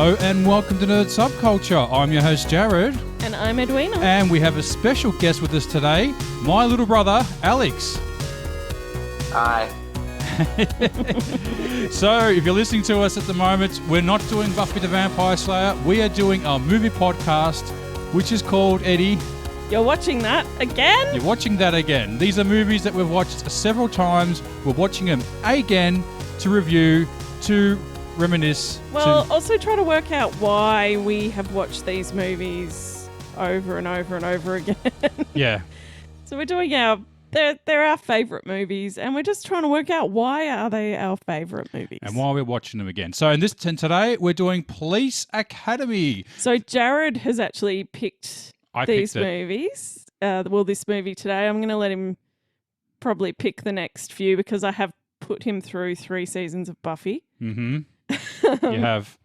Hello and welcome to Nerd Subculture. I'm your host Jared. And I'm Edwina. And we have a special guest with us today, my little brother, Alex. Hi. So, if you're listening to us at the moment, we're not doing Buffy the Vampire Slayer. We are doing a movie podcast, which is called, Eddie... You're watching that again? You're watching that again. These are movies that we've watched several times. We're watching them again to review, to reminisce. Well, also try to work out why we have watched these movies over and over and over again. Yeah. So we're doing they're our favourite movies, and we're just trying to work out why are they our favourite movies. And why we're watching them again. So today, we're doing Police Academy. So Jared has actually picked these movies. This movie today. I'm going to let him probably pick the next few because I have put him through 3 seasons of Buffy. Mm-hmm. You have.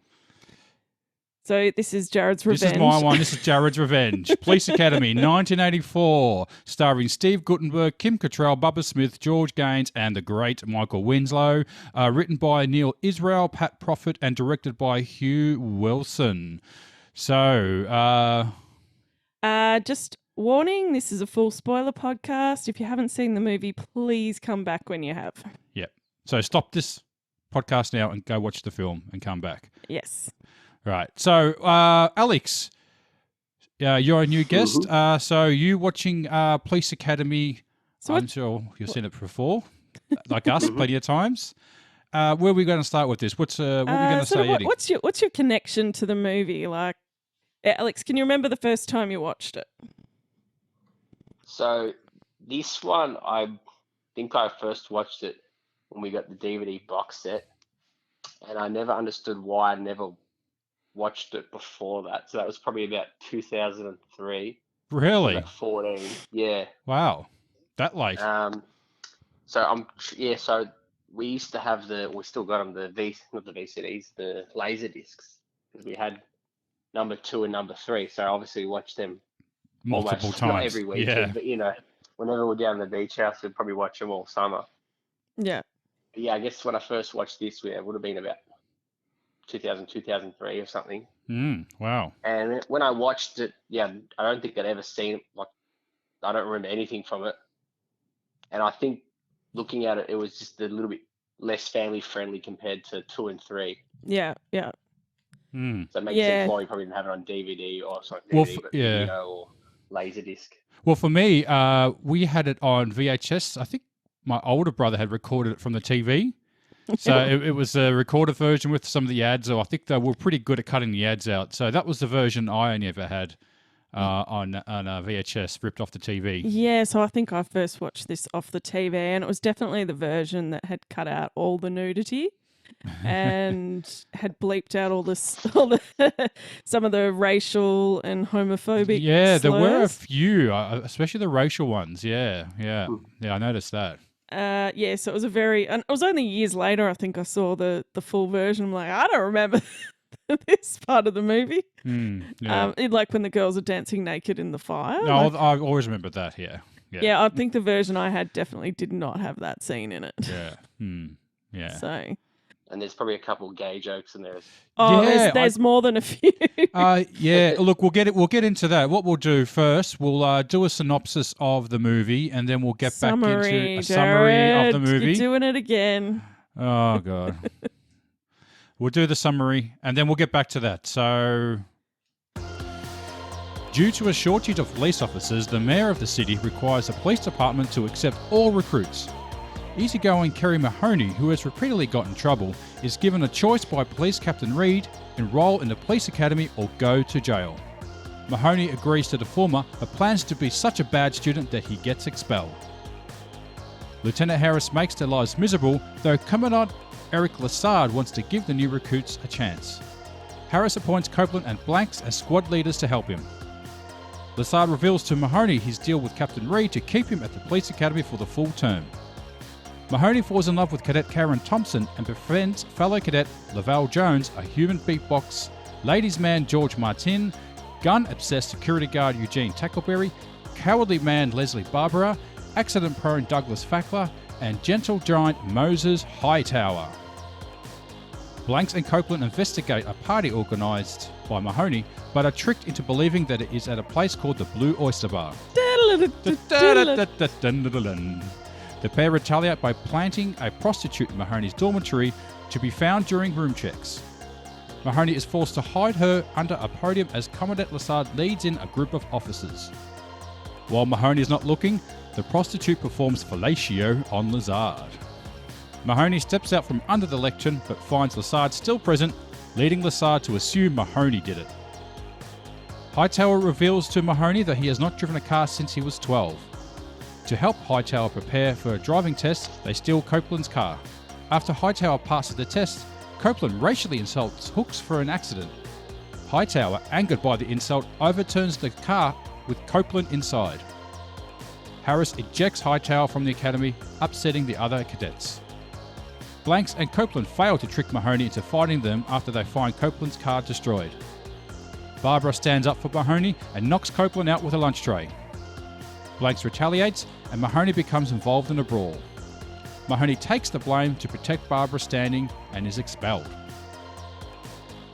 So this is Jared's Revenge. This is my one. This is Jared's Revenge. Police Academy, 1984, starring Steve Guttenberg, Kim Cattrall, Bubba Smith, George Gaines, and the great Michael Winslow. Written by Neil Israel, Pat Prophet, and directed by Hugh Wilson. So, just warning, this is a full spoiler podcast. If you haven't seen the movie, please come back when you have. Yep. So stop this podcast now and go watch the film and come back. Yes. Right. So, Alex, you're a new guest. So you watching Police Academy. So I'm sure you've seen it before, like us, plenty of times. Where are we going to start with this? What are we going to say, Eddie? What's your connection to the movie? Like, Alex, can you remember the first time you watched it? So this one, I think I first watched it when we got the DVD box set, and I never understood why I never watched it before that. So that was probably about 2003. Really? About 14. Yeah. Wow. That late. So we used to have we still got them, not the VCDs, the laser discs, because we had number 2 and number 3. So obviously we watched them multiple times. Not every weekend, but whenever we're down at the beach house, we'd probably watch them all summer. Yeah. But yeah, I guess when I first watched this, it would have been about 2000, 2003 or something. Wow. And when I watched it, I don't think I'd ever seen it. Like, I don't remember anything from it. And I think looking at it, it was just a little bit less family friendly compared to 2 and 3. Yeah, yeah. So it makes sense why you probably didn't have it on DVD or something, video or Laserdisc. Well, for me, we had it on VHS. I think my older brother had recorded it from the TV. So it was a recorded version with some of the ads, or I think they were pretty good at cutting the ads out. So that was the version I only ever had on VHS, ripped off the TV. Yeah, so I think I first watched this off the TV, and it was definitely the version that had cut out all the nudity and had bleeped out all the some of the racial and homophobic slurs. There were a few, especially the racial ones. Yeah, I noticed that. So it was it was only years later I think I saw the full version. I'm like, I don't remember this part of the movie. Like when the girls are dancing naked in the fire. No, I always remember that. Yeah, I think the version I had definitely did not have that scene in it. Yeah. So. And there's probably a couple of gay jokes in there. Oh, there's more than a few. Look, we'll get into that. What we'll do first, we'll do a synopsis of the movie, and then we'll get back into a summary of the movie. You're doing it again. Oh God. We'll do the summary, and then we'll get back to that. So, due to a shortage of police officers, the mayor of the city requires the police department to accept all recruits. Easygoing Kerry Mahoney, who has repeatedly got in trouble, is given a choice by Police Captain Reed: enroll in the police academy or go to jail. Mahoney agrees to the former, but plans to be such a bad student that he gets expelled. Lieutenant Harris makes their lives miserable, though Commandant Eric Lassard wants to give the new recruits a chance. Harris appoints Copeland and Blanks as squad leaders to help him. Lassard reveals to Mahoney his deal with Captain Reed to keep him at the police academy for the full term. Mahoney falls in love with Cadet Karen Thompson and befriends fellow cadet Lavelle Jones, a human beatbox, ladies' man George Martin, gun-obsessed security guard Eugene Tackleberry, cowardly man Leslie Barbara, accident-prone Douglas Fackler, and gentle giant Moses Hightower. Blanks and Copeland investigate a party organised by Mahoney, but are tricked into believing that it is at a place called the Blue Oyster Bar. The pair retaliate by planting a prostitute in Mahoney's dormitory to be found during room checks. Mahoney is forced to hide her under a podium as Commandant Lassard leads in a group of officers. While Mahoney is not looking, the prostitute performs fellatio on Lassard. Mahoney steps out from under the lectern but finds Lassard still present, leading Lassard to assume Mahoney did it. Hightower reveals to Mahoney that he has not driven a car since he was 12. To help Hightower prepare for a driving test, they steal Copeland's car. After Hightower passes the test, Copeland racially insults Hooks for an accident. Hightower, angered by the insult, overturns the car with Copeland inside. Harris ejects Hightower from the academy, upsetting the other cadets. Blanks and Copeland fail to trick Mahoney into fighting them after they find Copeland's car destroyed. Barbara stands up for Mahoney and knocks Copeland out with a lunch tray. Blanks retaliates and Mahoney becomes involved in a brawl. Mahoney takes the blame to protect Barbara standing and is expelled.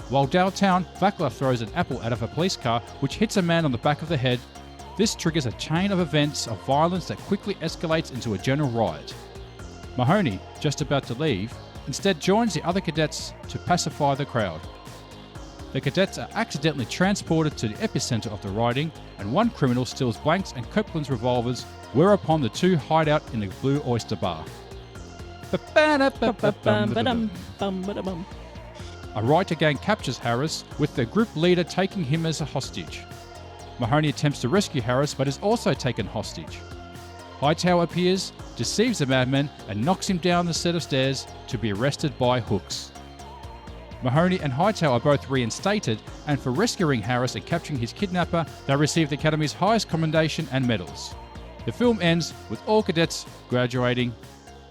While downtown, Vackler throws an apple out of a police car which hits a man on the back of the head. This triggers a chain of events of violence that quickly escalates into a general riot. Mahoney, just about to leave, instead joins the other cadets to pacify the crowd. The cadets are accidentally transported to the epicenter of the rioting, and one criminal steals Blanks and Copeland's revolvers, whereupon the two hide out in the Blue Oyster Bar. A rioter gang captures Harris, with the group leader taking him as a hostage. Mahoney attempts to rescue Harris, but is also taken hostage. Hightower appears, deceives the madman, and knocks him down the set of stairs to be arrested by Hooks. Mahoney and Hightower are both reinstated, and for rescuing Harris and capturing his kidnapper, they receive the Academy's highest commendation and medals. The film ends with all cadets graduating.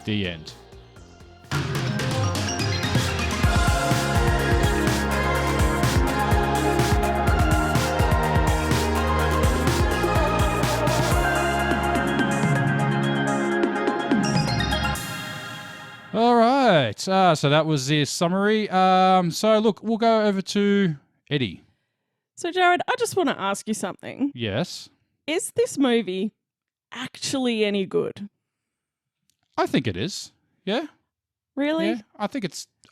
The end. All right. So that was the summary. So look, we'll go over to Eddie. So, Jared, I just want to ask you something. Yes. Is this movie actually any good? I think it is. Yeah. Really? Yeah.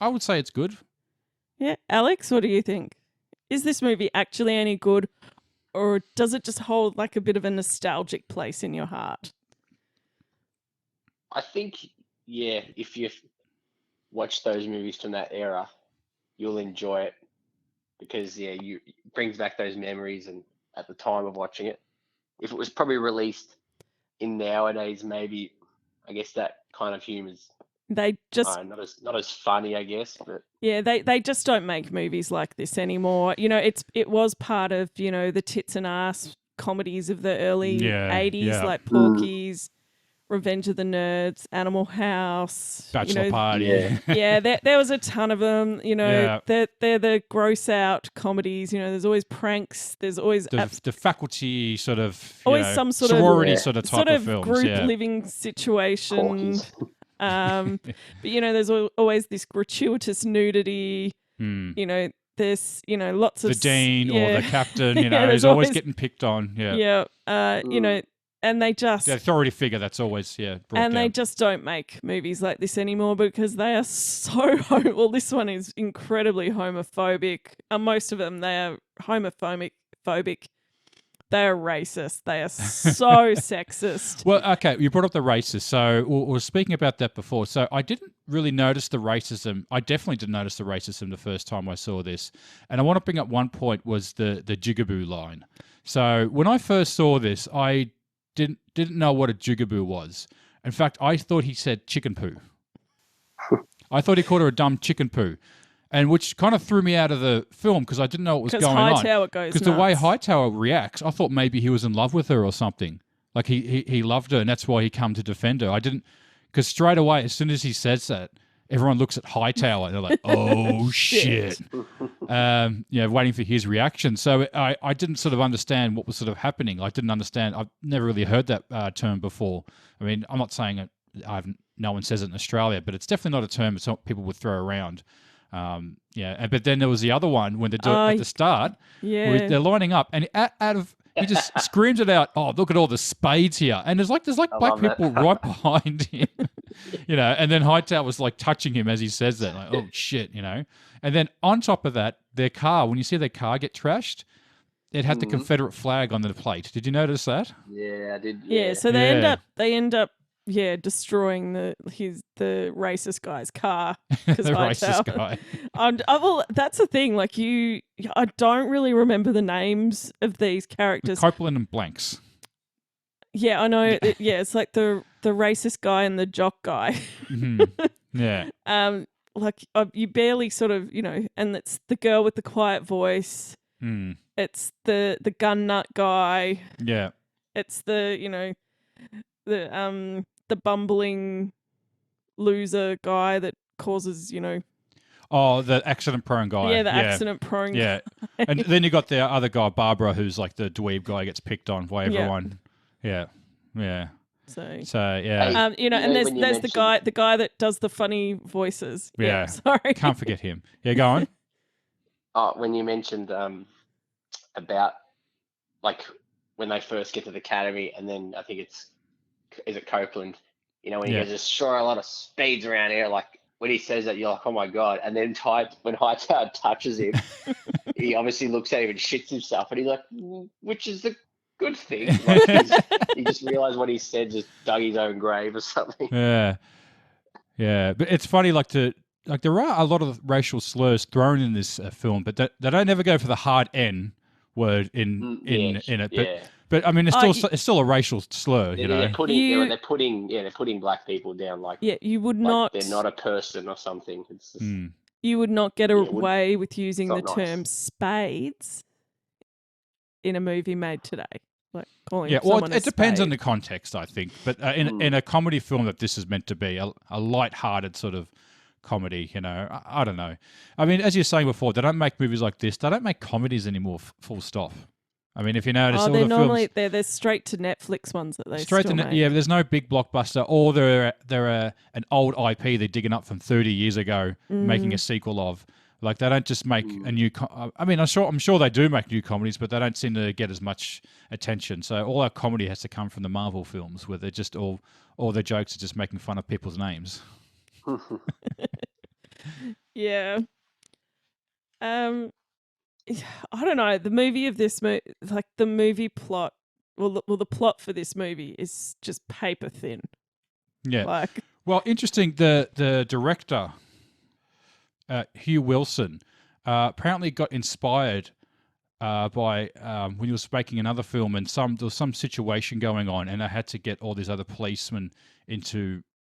I would say it's good. Yeah. Alex, what do you think? Is this movie actually any good, or does it just hold like a bit of a nostalgic place in your heart? I think, yeah, if you've watched those movies from that era, you'll enjoy it because, yeah, it brings back those memories and at the time of watching it. If it was probably released in nowadays, maybe, I guess that kind of humor's They just not as funny, I guess, but yeah, they just don't make movies like this anymore. You know, it was part of, you know, the tits and ass comedies of the early 80s, like Porky's, Revenge of the Nerds, Animal House, Bachelor Party. Yeah, there was a ton of them. You know, they're the gross out comedies. You know, there's always pranks. There's always the faculty sort of always some sort sorority of sort of type of films, group living situation. But you know, there's always this gratuitous nudity. You know, there's lots of the dean or the captain. You know, is always getting picked on. Yeah. You know. And they just... The authority figure that's always, brought down. They just don't make movies like this anymore because they are so... Well, this one is incredibly homophobic. Most of them, they are homophobic. They are racist. They are so sexist. Well, okay, you brought up the racist. So we were speaking about that before. So I didn't really notice the racism. I definitely didn't notice the racism the first time I saw this. And I want to bring up one point was the jigaboo line. So when I first saw this, I didn't know what a jigaboo was. In fact, I thought he said chicken poo. I thought he called her a dumb chicken poo, and which kind of threw me out of the film because I didn't know what was going on. Because the way Hightower reacts, I thought maybe he was in love with her or something. Like he loved her, and that's why he come to defend her. I didn't, because straight away, as soon as he says that, everyone looks at Hightower and they're like, "Oh shit!" Waiting for his reaction. So I didn't sort of understand what was sort of happening. I didn't understand. I've never really heard that term before. I mean, I'm not saying it. No one says it in Australia, but it's definitely not a term that people would throw around. But then there was the other one when they do it at the start. Yeah. Where they're lining up, and he just screams it out. Oh, look at all the spades here, and there's like black people right behind him, And then Hightower was like touching him as he says that, like, oh shit, And then on top of that, their car. When you see their car get trashed, it had the Confederate flag on the plate. Did you notice that? Yeah, I did. Yeah. So they end up. Yeah, destroying the racist guy's car. The racist guy. Well, that's the thing. Like I don't really remember the names of these characters. Copeland and Blanks. Yeah, I know. It's like the racist guy and the jock guy. Yeah. You barely sort of, and it's the girl with the quiet voice. It's the gun nut guy. Yeah. It's the bumbling loser guy that causes, Oh, the accident-prone guy. Yeah, accident-prone guy. And then you got the other guy, Barbara, who's like the dweeb guy, gets picked on by everyone. Yeah. So yeah. And there's the guy that does the funny voices. Yeah. Sorry. Can't forget him. Yeah, go on. When you mentioned about like when they first get to the academy, and then I think is it Copeland? When he goes, "There's sure a lot of speeds around here." Like when he says that, you're like, "Oh my god!" And then when Hightower touches him, he obviously looks at him and shits himself, and he's like, "Which is the good thing." Like he just realized what he said just dug his own grave or something. Yeah. But it's funny, there are a lot of racial slurs thrown in this film, but they don't ever go for the hard N word in it. But I mean, it's still a racial slur, They're putting black people down like you would not. They're not a person or something. It's just, you would not get away with using the term spades in a movie made today. Like calling someone it depends spade. on the context, I think. But in a comedy film that this is meant to be, a light-hearted sort of comedy, I don't know. I mean, as you're saying before, they don't make movies like this. They don't make comedies anymore. Full stop. I mean, if you notice, all the films they're straight to Netflix ones that they straight still to make. Yeah. There's no big blockbuster, or they're an old IP they're digging up from 30 years ago, making a sequel of. Like they don't just make a new. I mean, I'm sure they do make new comedies, but they don't seem to get as much attention. So all our comedy has to come from the Marvel films, where they're just all their jokes are just making fun of people's names. Yeah. I don't know. The movie of this the movie plot. Well, the plot for this movie is just paper thin. Yeah. Well, interesting. The director, Hugh Wilson, apparently got inspired by when he was making another film, and there was some situation going on, and they had to get all these other policemen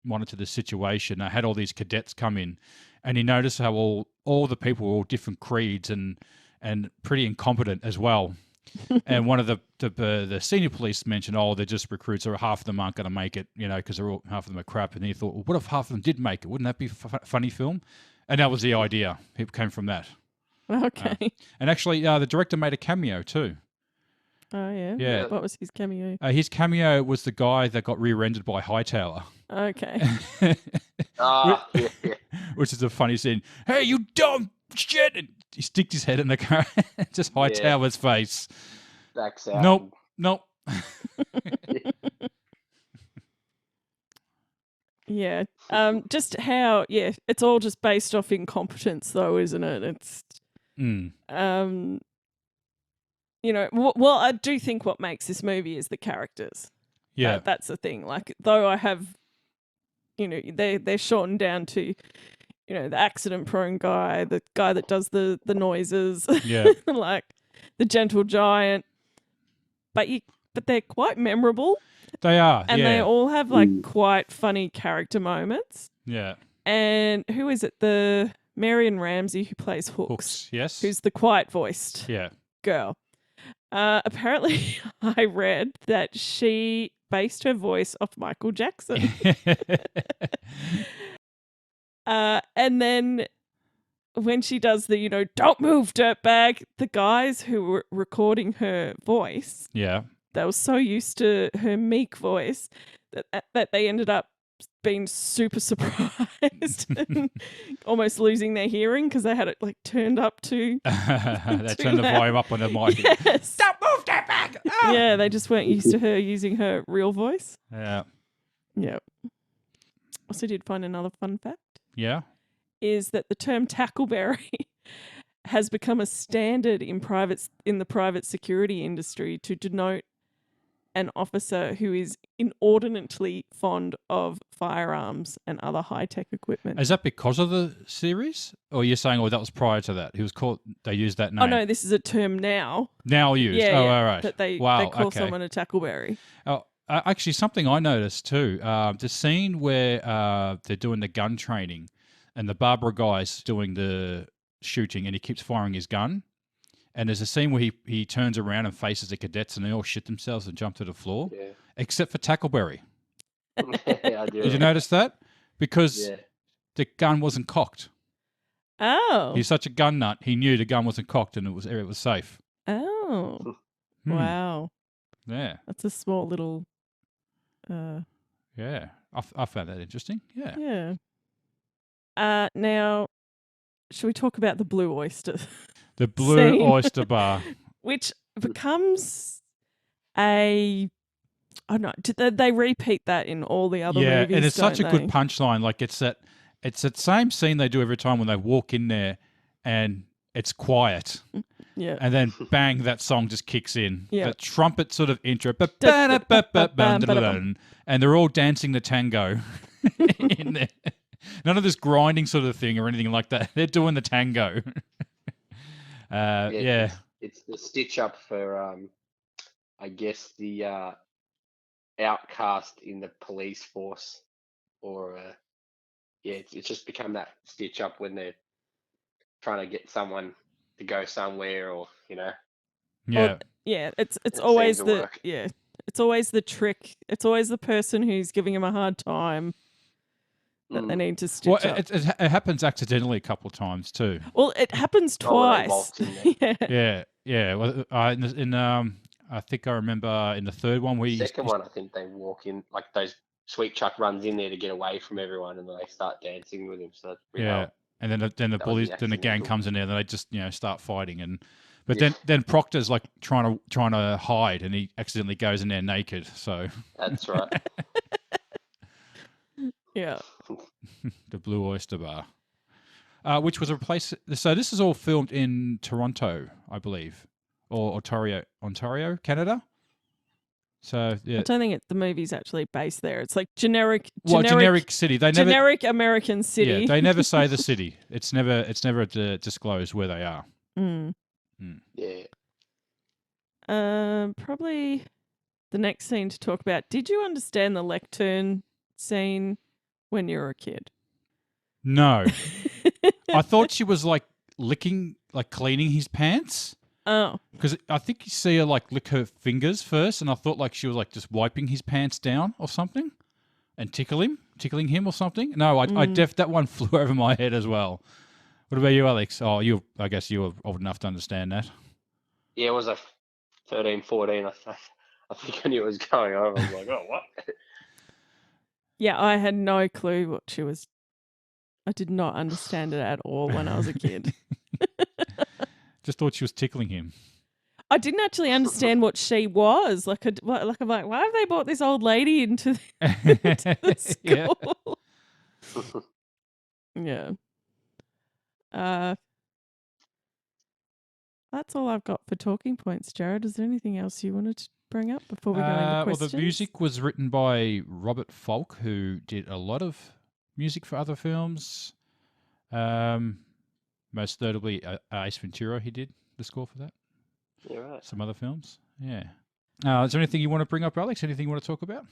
monitor the situation. I had all these cadets come in, and he noticed how all the people were all different creeds and pretty incompetent as well. And one of the senior police mentioned, they're just recruits, or half of them aren't going to make it, because half of them are crap. And he thought, well, what if half of them did make it? Wouldn't that be a funny film? And that was the idea. It came from that. Okay. And actually, the director made a cameo too. Oh, yeah? Yeah. What was his cameo? His cameo was the guy that got rear-ended by Hightower. Okay. Which is a funny scene. Hey, you dumb shit! And he sticked his head in the car. Just Hightower's face. Backs out. Nope. Yeah. Just how, it's all just based off incompetence though, isn't it? It's, well, I do think what makes this movie is the characters. Yeah. That's the thing. Like, though I have, they're shortened down to, the accident-prone guy, the guy that does the noises, like the gentle giant. But they're quite memorable. They are, and they all have quite funny character moments. Yeah. And who is it? The Marion Ramsey who plays Hooks. Yes. Who's the quiet-voiced girl. Apparently, I read that she based her voice off Michael Jackson. And then when she does the, don't move, dirtbag, the guys who were recording her voice, they were so used to her meek voice that they ended up been super surprised and almost losing their hearing because they had it like turned up to. They turned the loud. volume up on the mic. Yes. Don't move that back. Ah! Yeah, they just weren't used to her using her real voice. Yeah. Yeah. Also, did find another fun fact Yeah. is that the term tackleberry has become a standard in the private security industry to denote an officer who is inordinately fond of firearms and other high-tech equipment. Is that because of the series, or you're saying, that was prior to that? He was called. They used that name. Oh no, this is a term now. Now used. Yeah, oh, yeah, all right. that they wow. call okay. someone a tackleberry. Oh, actually, something I noticed too. The scene where they're doing the gun training, and the Barbara guy's doing the shooting, and he keeps firing his gun. And there's a scene where he turns around and faces the cadets, and they all shit themselves and jump to the floor, Yeah. except for Tackleberry. Yeah, I do. Did you notice that? Because Yeah. the gun wasn't cocked. Oh. He's such a gun nut. He knew the gun wasn't cocked and it was safe. Oh. Hmm. Wow. Yeah. That's a small little Yeah. I found that interesting. Yeah. yeah. Now should we talk about the Blue Oyster? The Blue Scene. Oyster Bar. Which becomes I don't know. They repeat that in all the other Yeah, movies. and it's such a don't good they? punchline. Like it's that same scene they do every time when they walk in there and it's quiet. Yeah. And then bang, that song just kicks in. Yeah. The trumpet sort of intro. And they're all dancing the tango in there. None of this grinding sort of thing or anything like that. They're doing the tango. Yeah. It's the stitch up for I guess the outcast in the police force, or it's just become that stitch up when they're trying to get someone to go somewhere, or Yeah. Yeah, it's It always seems to the work. it's always the trick. It's always the person who's giving him a hard time that they need to stitch Well, up. it happens accidentally a couple of times too. Well, it happens Oh, when they twice. waltz in there. Yeah. Yeah. Well, I think I remember in the third one we Second one, I think they walk in like those. Sweet Chuck runs in there to get away from everyone, and then they start dancing with him. So that's pretty yeah, hard. and then the was bullies, the then the gang accidental. comes in there, and they just start fighting, but Yeah. then Proctor's like trying to hide, and he accidentally goes in there naked. So That's right. Yeah. the Blue Oyster Bar, which was a place. So this is all filmed in Toronto, I believe, or Ontario, Canada. So yeah, I don't think the movie's actually based there. It's like generic city. They never, generic American city. yeah, they never say the city. It's never disclosed where they are. Mm. Yeah. Probably the next scene to talk about. Did you understand the lectern scene when you were a kid? No, I thought she was like cleaning his pants. Oh, Because I think you see her like lick her fingers first, and I thought like she was like just wiping his pants down or something, and tickling him or something. No, that one flew over my head as well. What about you, Alex? Oh, I guess you were old enough to understand that. Yeah, it was like 13, 14. I think I knew what was going on. I was like, oh, what? yeah. I had no clue what she was. I did not understand it at all when I was a kid. Just thought she was tickling him. I didn't actually understand what she was. I'm like, why have they brought this old lady into the Yeah. school? Yeah. That's all I've got for talking points, Jared. Is there anything else you wanted to bring up before we go into Well, questions? the music was written by Robert Falk, who did a lot of music for other films. Most notably, Ace Ventura, he did the score for that. Yeah, right. Some other films. Yeah. Is there anything you want to bring up, Alex? Anything you want to talk about?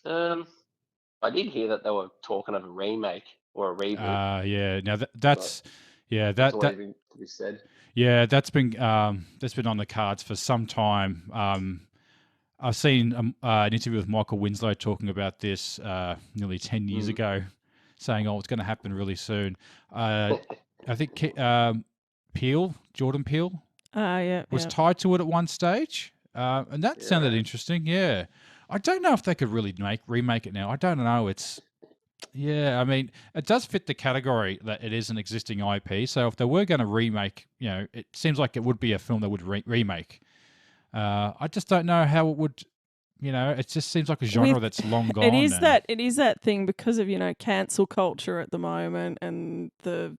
I did hear that they were talking of a remake or a reboot. Yeah. Now that's That's all even to be said. yeah, that's been on the cards for some time. I've seen an interview with Michael Winslow talking about this nearly 10 years ago, saying, "Oh, it's going to happen really soon." I think Jordan Peele Yeah. was tied to it at one stage, and that sounded interesting. Yeah, I don't know if they could really remake it now. I don't know. Yeah, I mean, it does fit the category that it is an existing IP. So if they were going to remake, it seems like it would be a film that would remake. I just don't know how it would. It just seems like a genre that's long gone. It is that thing because of cancel culture at the moment and the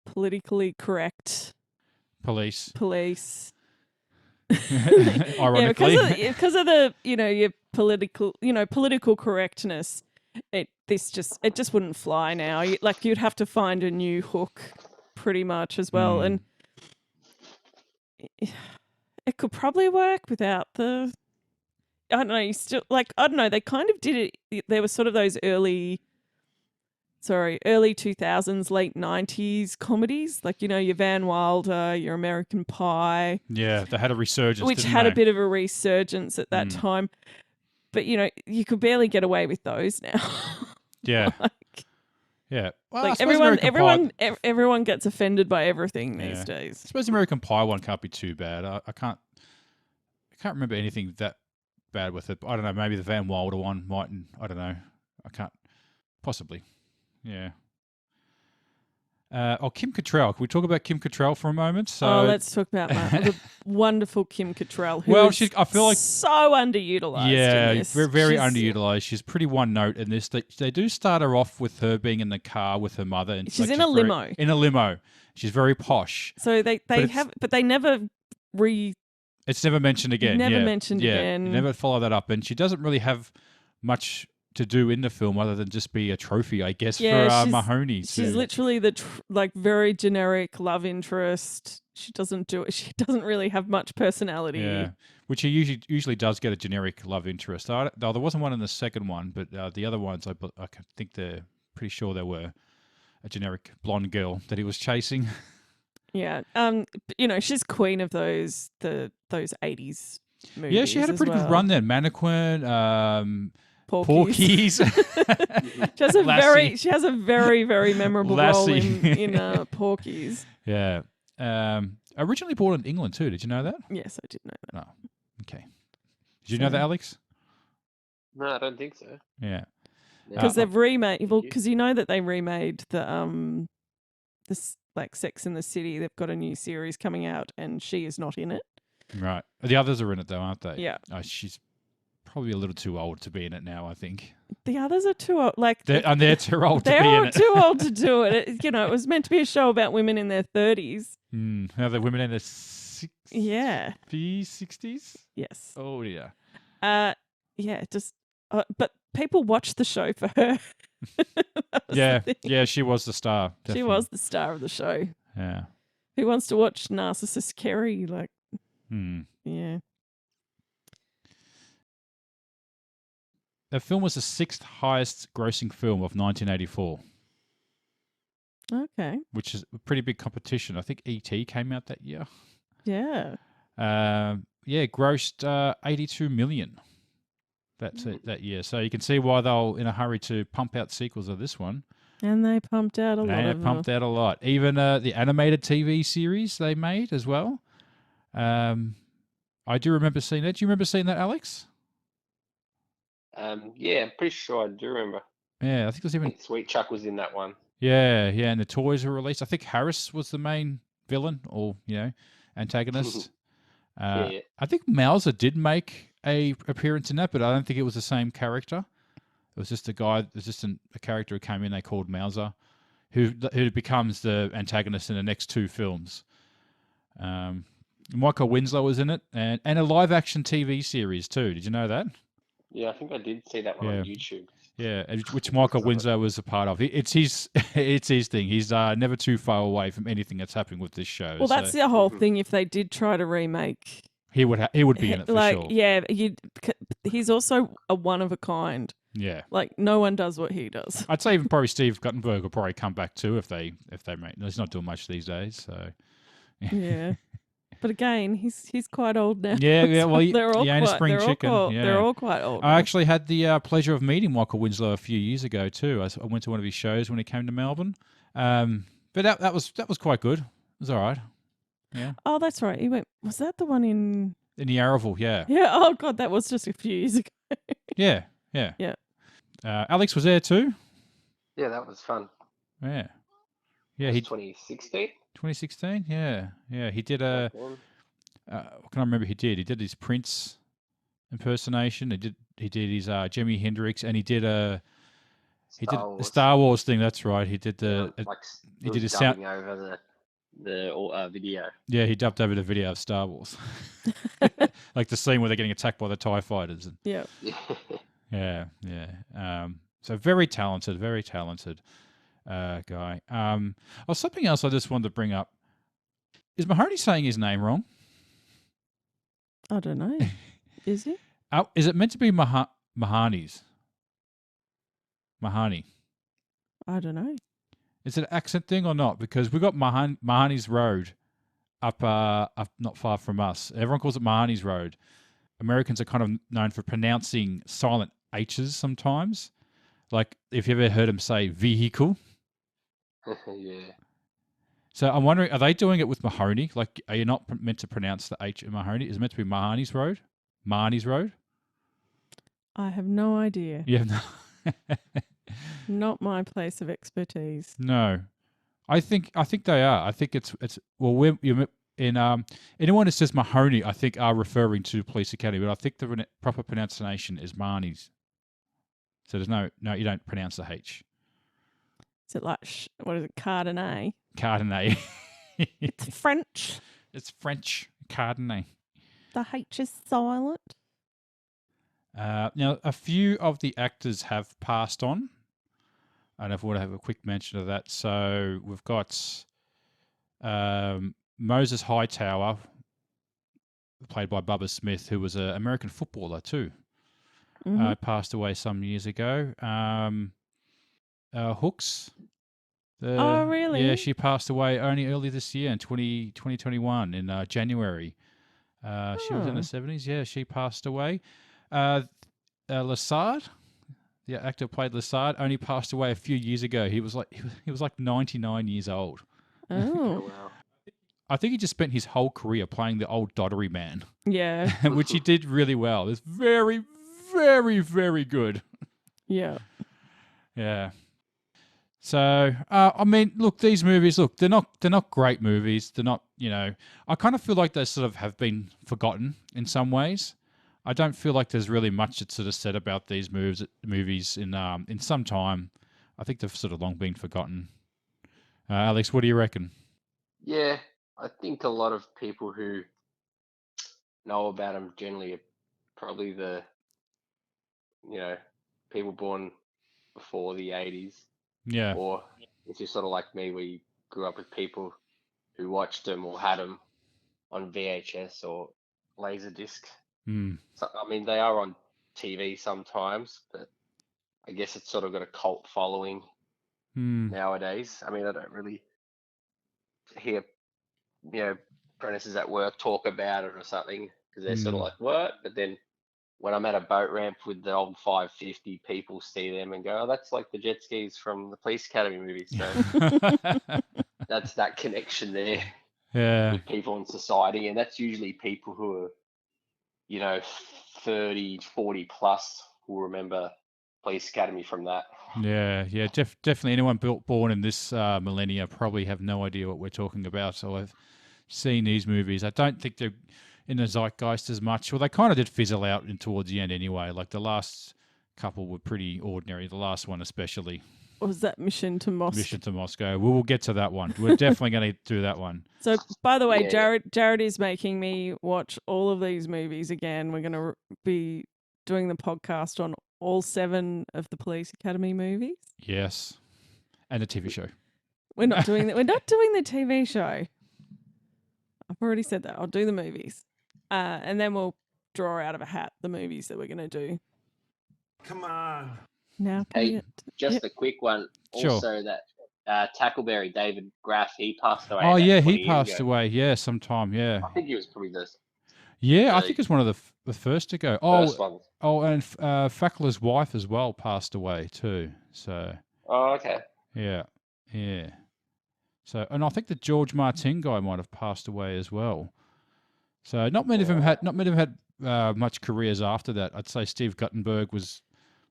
politically correct police. Ironically, because of the your political correctness. It just wouldn't fly now. You'd have to find a new hook, pretty much as well, and it could probably work without the. I don't know. You still I don't know. They kind of did it. There was sort of those early 2000s, late 90s comedies, your Van Wilder, your American Pie. Yeah, they had a resurgence, which had a bit of a resurgence at that time. But you could barely get away with those now. Yeah. Yeah. Well, everyone gets offended by everything these days. I suppose the American Pie one can't be too bad. I can't remember anything that bad with it. I don't know. Maybe the Van Wilder one might. I don't know. I can't. Possibly. Yeah. Kim Cattrall. Can we talk about Kim Cattrall for a moment? Let's talk about the wonderful Kim Cattrall. I feel like so underutilized. Yeah, in this. very underutilized. She's pretty one note in this. They do start her off with her being in the car with her mother, and she's in a limo. In a limo, she's very posh. So they never It's never mentioned again. Mentioned again. again. You never follow that up, and she doesn't really have much to do in the film other than just be a trophy, I guess, for Mahoney. She's literally the very generic love interest. She doesn't really have much personality. Yeah, which he usually does get a generic love interest. There wasn't one in the second one, but the other ones, I think they're pretty sure there were a generic blonde girl that he was chasing. Yeah, she's queen of those 80s movies. Yeah, she had a pretty good run then. Mannequin. Porky's. She has a very, very memorable role in Porky's. Yeah. Originally born in England too. Did you know that? Yes, I did know that. Oh, okay. Did you know that, Alex? No, I don't think so. Yeah. Because they've remade. Well, because you know that they remade the this Sex in the City. They've got a new series coming out, and she is not in it. Right. The others are in it though, aren't they? Yeah. She's probably a little too old to be in it now, I think. The others are too old. They're too old to be in it. They're too old to do it. It was meant to be a show about women in their 30s. Now the women in their 60s? Yeah. 60s? Yes. Oh, dear. But people watched the show for her. Yeah, she was the star. Definitely. She was the star of the show. Yeah. Who wants to watch Narcissus Kerry? Yeah. The film was the 6th highest grossing film of 1984. Okay. Which is a pretty big competition. I think E.T. came out that year. Yeah. Grossed 82 million that year. So you can see why they were in a hurry to pump out sequels of this one. And they pumped out a lot. They pumped out a lot. Even the animated TV series they made as well. I do remember seeing that. Do you remember seeing that, Alex? Yeah, I'm pretty sure I do remember. Yeah, I think there's even Sweet Chuck was in that one. Yeah, and the toys were released. I think Harris was the main villain or antagonist. Yeah. I think Mauser did make a appearance in that, but I don't think it was the same character. It was just a guy. It was just a character who came in. They called Mauser, who becomes the antagonist in the next 2 films. Michael Winslow was in it, and a live action TV series too. Did you know that? Yeah, I think I did see that one on YouTube. Yeah, which Michael Winslow was a part of. It's his thing. He's never too far away from anything that's happening with this show. Well, that's the whole thing. If they did try to remake, he would be in it for sure. Yeah, he's also a one of a kind. Yeah, no one does what he does. I'd say even probably Steve Guttenberg will probably come back too if they make. He's not doing much these days, so yeah. But again, he's quite old now. Yeah. Well, they're all a spring chicken. They're all quite old. I actually had the pleasure of meeting Michael Winslow a few years ago too. I went to one of his shows when he came to Melbourne. But that was quite good. It was all right. Yeah. Oh, that's right. He went. Was that the one in Yarraville? Yeah. Yeah. Oh God, that was just a few years ago. Yeah, yeah. Yeah. Alex was there too. Yeah, that was fun. Yeah, It yeah. was He 2016 2016. Yeah, yeah. He did back a. then. What can I remember? He did his Prince impersonation. He did his Jimi Hendrix, and he did a Star the Wars. Star Wars thing. That's right. He did Yeah, the like he he did was his sound. dubbing over the video. Yeah, he dubbed over the video of Star Wars, like the scene where they're getting attacked by the Tie Fighters. And, Yeah. yeah. So very talented guy. Oh, something else I just wanted to bring up. Is Mahoney saying his name wrong? I don't know. Is he? Is it meant to be Mahani's? Mahani. I don't know. Is it an accent thing or not? Because we got Mahani's Road up not far from us. Everyone calls it Mahani's Road. Americans are kind of known for pronouncing silent H's sometimes. Like if you ever heard him say vehicle. Yeah. So I'm wondering, are they doing it with Mahoney? Like, are you not meant to pronounce the H in Mahoney? Is it meant to be Mahani's Road? Mahani's Road? I have no idea. Yeah. Not my place of expertise. No. I think they are. I think it's well, you're in anyone who says Mahoney, I think are referring to Police Academy, but I think the proper pronunciation is Mahoney's. So there's no, you don't pronounce the H. Is it like what is it? Cardenet. Cardenet. It's French. It's French. Cardenet. The H is silent. Now, a few of the actors have passed on. I don't know if we want to have a quick mention of that. So we've got Moses Hightower, played by Bubba Smith, who was an American footballer too. Mhm. Passed away some years ago. Hooks. Oh, really? Yeah, she passed away only early this year in 2021 in January. She was in Oh. the 70s. Yeah, she passed away. Lassard, the actor who played Lassard, only passed away a few years ago. He was like 99 years old. Oh, Oh. wow. I think he just spent his whole career playing the old doddery man, Yeah. which he did really well. It's very, very, very good. Yeah. Yeah. So, I mean, look, these movies, they're not great movies. They're not, I kind of feel like they sort of have been forgotten in some ways. I don't feel like there's really much that's sort of said about these movies in some time. I think they've sort of long been forgotten. Alex, what do you reckon? Yeah, I think a lot of people who know about them generally are probably the, people born before the 80s. Yeah. Or if you're sort of like me, where you grew up with people who watched them or had them on VHS or Laserdisc. Mm. So, I mean, they are on TV sometimes, but I guess it's sort of got a cult following nowadays. I mean, I don't really hear, apprentices at work talk about it or something because they're sort of like, what? But then when I'm at a boat ramp with the old 550, people see them and go, oh, that's like the jet skis from the Police Academy movie. So that's that connection there Yeah. with people in society. And that's usually people who are, 30, 40 plus who remember Police Academy from that. Yeah. Definitely anyone born in this millennia probably have no idea what we're talking about. So I've seen these movies. I don't think they're in the zeitgeist as much. Well, they kind of did fizzle out towards the end anyway. Like the last couple were pretty ordinary. The last one especially. What was that Mission to Moscow? Mission to Moscow. We will get to that one. We're definitely going to do that one. So, by the way, Yeah. Jared is making me watch all of these movies again. We're going to be doing the podcast on all 7 of the Police Academy movies. Yes. And a TV show. We're not doing that. We're not doing the TV show. I've already said that. I'll do the movies, and then we'll draw out of a hat the movies that we're going to do. Come on. Now, can Hey, we get Just a quick one. Sure. Also, that Tackleberry, David Graff, he passed away. Oh, about yeah. 20 He years passed ago. away. Yeah, sometime. Yeah. I think he was probably the Yeah, I Really? think it's one of the first to go. first one. And Fackler's wife as well passed away too. So, Oh, okay. yeah. So, and I think the George Martin guy might have passed away as well. So, not many of them had much careers after that. I'd say Steve Guttenberg was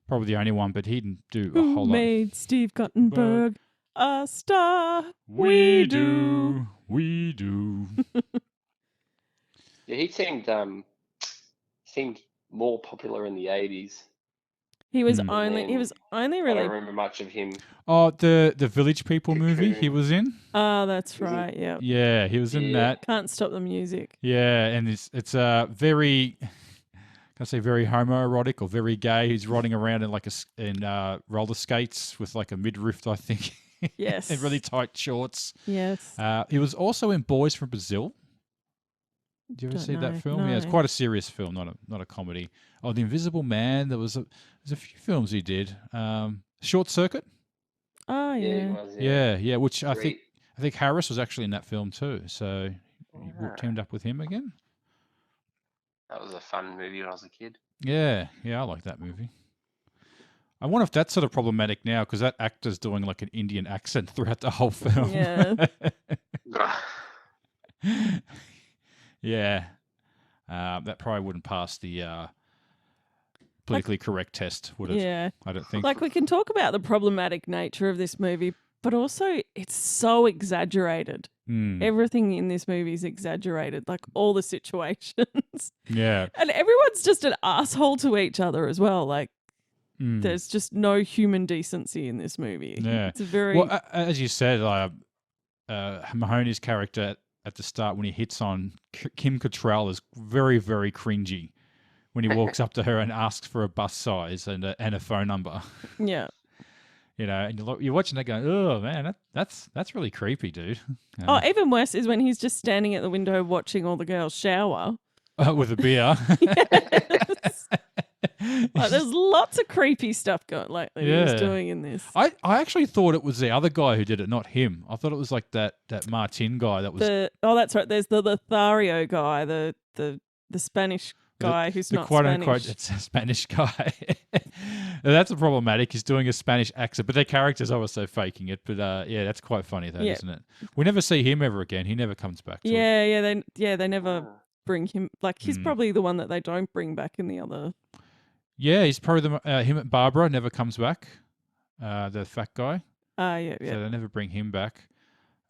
probably the only one, but he didn't do a Who whole lot. made Steve Guttenberg a star? We do. Yeah, he seemed more popular in the 80s. He was Hmm. only I don't really. remember much of him. Oh, the Village People movie he was in. Oh, that's Isn't- right. Yeah. Yeah, he was in Yeah. that. Can't stop the music. Yeah, and it's very, can I say very homoerotic or very gay? He's riding around in like in roller skates with like a midriff, I think. Yes. And really tight shorts. Yes. He was also in Boys from Brazil. Did you ever Don't see know, that film? Yeah, it's no. quite a serious film, not a comedy. Oh, The Invisible Man. There's a few films he did. Short Circuit. Oh Yeah, he yeah. was. Yeah, which I Great. think Harris was actually in that film too. So you Ah. teamed up with him again. That was a fun movie when I was a kid. Yeah, I like that movie. I wonder if that's sort of problematic now because that actor's doing like an Indian accent throughout the whole film. Yeah. Yeah. That probably wouldn't pass the politically correct test, would it? Yeah. I don't think. Like we can talk about the problematic nature of this movie, but also it's so exaggerated. Hmm. Everything in this movie is exaggerated, like all the situations. Yeah. And everyone's just an asshole to each other as well. Like Hmm. there's just no human decency in this movie. Yeah. It's a very Well, as you said, Mahoney's character at the start when he hits on Kim Cattrall is very, very cringy when he walks up to her and asks for a bus size and a phone number. yeah. You know, and you're watching that going, oh man, that's really creepy, dude. Oh, even worse is when he's just standing at the window watching all the girls shower. With a beer. Yes. Like, there's lots of creepy stuff going like that Yeah. he's doing in this. I actually thought it was the other guy who did it, not him. I thought it was like that Martin guy that was That's right. There's the Lothario guy, the Spanish guy who's the not quote Spanish. unquote it's a Spanish guy. That's a problematic. He's doing a Spanish accent, but their characters are also faking it. But yeah, that's quite funny though, Yeah. isn't it? We never see him ever again. He never comes back to it. They never bring him. Like he's Mm. probably the one that they don't bring back in the other. Yeah, he's probably him at Barbara never comes back. The fat guy. Yeah. So they never bring him back.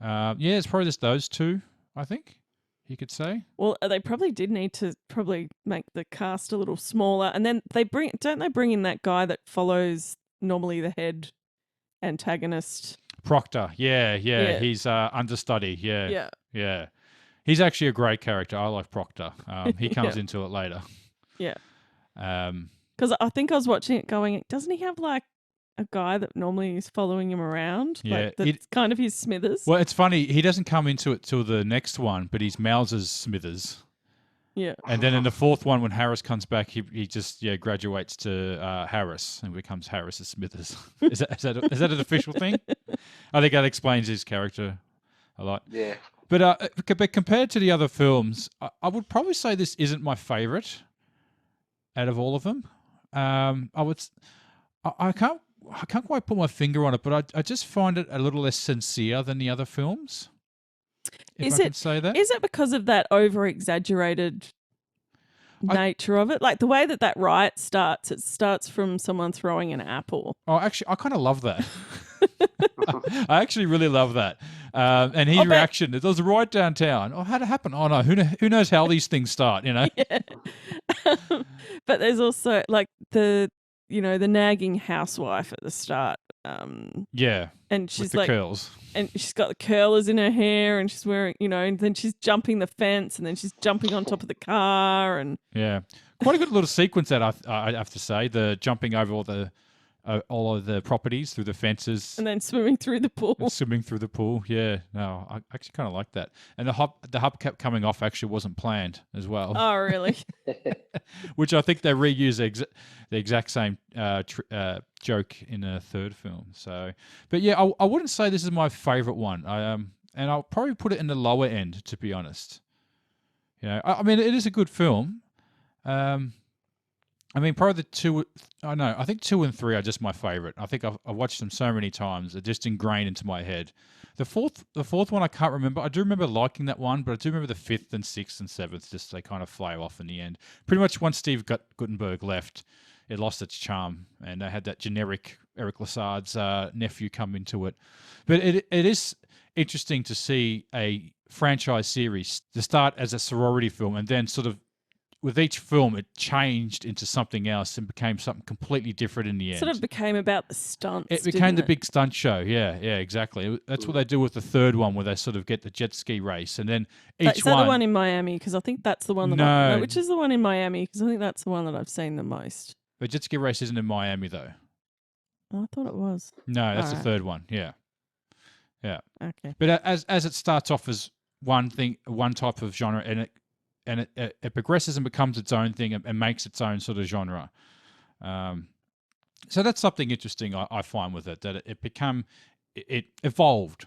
Yeah, it's probably just those two, I think you could say. Well, they probably did need to probably make the cast a little smaller, and then they bring in that guy that follows normally the head antagonist. Proctor. Yeah. Yeah. He's understudy. Yeah. Yeah. He's actually a great character. I like Proctor. He comes Yeah. into it later. Yeah. Um, Because I think I was watching it going, doesn't he have like a guy that normally is following him around? Yeah, Like that's kind of his Smithers. well, it's funny. He doesn't come into it till the next one, but he's Mauser's Smithers. Yeah. And then in the fourth one, when Harris comes back, he just graduates to Harris and becomes Harris's Smithers. Is that an official thing? I think that explains his character a lot. Yeah. But compared to the other films, I would probably say this isn't my favorite out of all of them. I can't quite put my finger on it, but I just find it a little less sincere than the other films. If I could say that. Is it because of that over exaggerated nature of it? Like the way that riot starts, it starts from someone throwing an apple. Oh, actually, I kind of love that. I actually really love that. And his I bet- reaction, it was right downtown. Oh, how'd it happen? Oh, no, who knows how these things start, you know? But there's also like the nagging housewife at the start. Yeah, And with she's the like, curls. and she's got the curlers in her hair, and she's wearing, and then she's jumping the fence, and then she's jumping on top of the car, and Yeah. Quite a good little sequence that I have to say, the jumping over all of the properties through the fences. then swimming through the pool. And swimming through the pool, yeah. No, I actually kind of like that. And the hubcap coming off actually wasn't planned as well, Oh, really? which I think they reused the exact same joke in a third film. So, but yeah, I wouldn't say this is my favorite one. And I'll probably put it in the lower end, to be honest. You know, I mean, it is a good film. I mean, probably the two. I know. I think 2 and 3 are just my favorite. I think I've watched them so many times; they're just ingrained into my head. The fourth one, I can't remember. I do remember liking that one, but I do remember the 5th and 6th and 7th. Just they kind of fly off in the end. Pretty much once Steve Guttenberg left, it lost its charm, and they had that generic Eric Lassard's nephew come into it. But it is interesting to see a franchise series to start as a sorority film, and then sort of with each film, it changed into something else and became something completely different in the end. Sort of became about the stunts. It became the big stunt show. Yeah, exactly. That's what they do with the third one, where they sort of get the jet ski race, and then each Is that the one in Miami? Because I think that's the one that No. which is the one in Miami? Because I think that's the one that I've seen the most. The jet ski race isn't in Miami though. Oh, I thought it was. No, that's the Alright. third one. Yeah. Okay. But as it starts off as one thing, one type of genre, and it progresses and becomes its own thing and makes its own sort of genre. So that's something interesting I find with it, that it evolved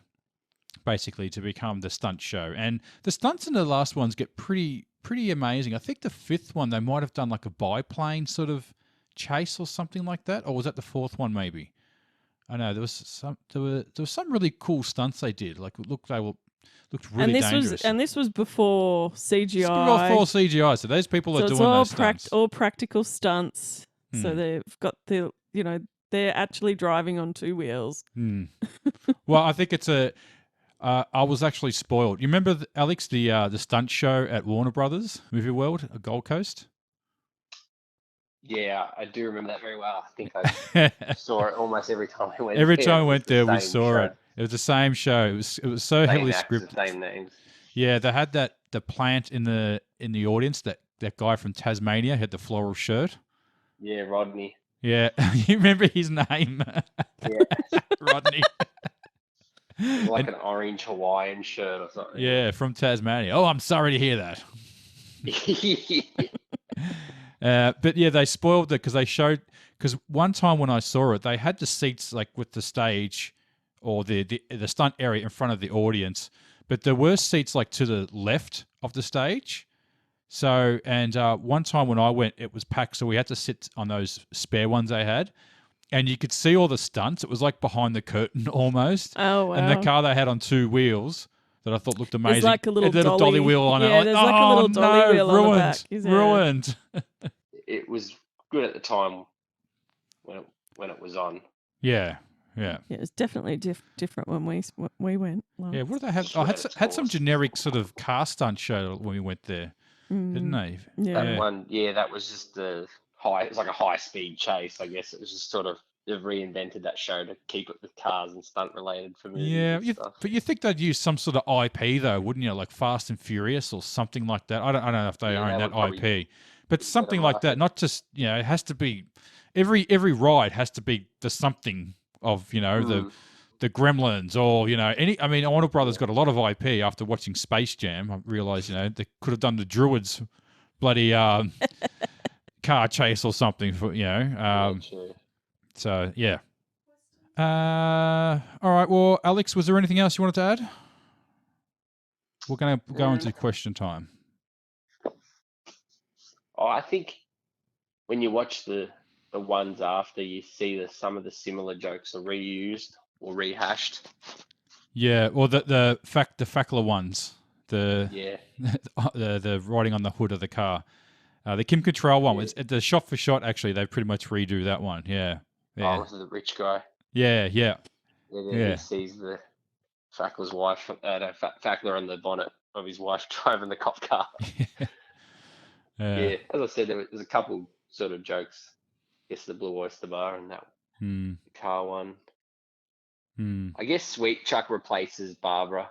basically to become the stunt show, and the stunts in the last ones get pretty amazing. I think the 5th one they might have done like a biplane sort of chase or something like that, or was that the 4th one maybe? I know there was some really cool stunts they did. Like looked really dangerous. This was before CGI. It's before CGI, so those people are doing those stunts. all practical stunts. So Hmm. they've got they're actually driving on 2 wheels. Well, I think it's I was actually spoiled. You remember, Alex, the stunt show at Warner Brothers Movie World at Gold Coast? Yeah, I do remember that very well. I think I saw it almost every time I went. Every there. time It we was went the there, we same saw show. it. It was the same show. It was so Same heavily actors, scripted. same names. Yeah, they had the plant in the audience. That guy from Tasmania had the floral shirt. Yeah, Rodney. Yeah, you remember his name, Yeah, Rodney. like an orange Hawaiian shirt or something. Yeah, from Tasmania. Oh, I'm sorry to hear that. But yeah, they spoiled it because one time when I saw it, they had the seats like with the stage or the stunt area in front of the audience, but there were seats like to the left of the stage. So, and one time when I went, it was packed, so we had to sit on those spare ones they had, and you could see all the stunts. It was like behind the curtain almost. Oh wow! And the car they had on 2 wheels that I thought looked amazing. There's like a little dolly dolly wheel on it. Yeah, there's like a little dolly wheel on the back. Is there? Ruined. It was good at the time when it was on. Yeah. Yeah, it's definitely different when we went. Yeah, what did they have? Sure, I of had some course. generic sort of car stunt show when we went there, didn't they? Yeah. That one, yeah, that was just the high. It was like a high-speed chase. I guess it was just sort of they've reinvented that show to keep it with cars and stunt related for movies. Yeah, and stuff. but you think they'd use some sort of IP though, wouldn't you? Like Fast and Furious or something like that. I don't know if they Yeah, own that that would probably IP, but something like that. Not just it has to be every ride has to be the something of the Gremlins or any. I mean, Warner Brothers got a lot of IP after watching Space Jam. I realised they could have done the Druids bloody car chase or something for True. So yeah. All right. Well, Alex, was there anything else you wanted to add? We're going to go into question time. Oh, I think when you watch the ones after, you see some of the similar jokes are reused or rehashed. Yeah. Well, the Fackler ones, Yeah. the writing on the hood of the car, the Kim Cattrall one was the shot for shot. Actually, they pretty much redo that one. Yeah. Yeah. Oh, this is the rich guy. Yeah. Yeah. Yeah. He sees the Fackler's wife, Fackler on the bonnet of his wife driving the cop car. Yeah, as I said, there's a couple sort of jokes. I guess the Blue Oyster Bar and that car one. I guess Sweet Chuck replaces Barbara.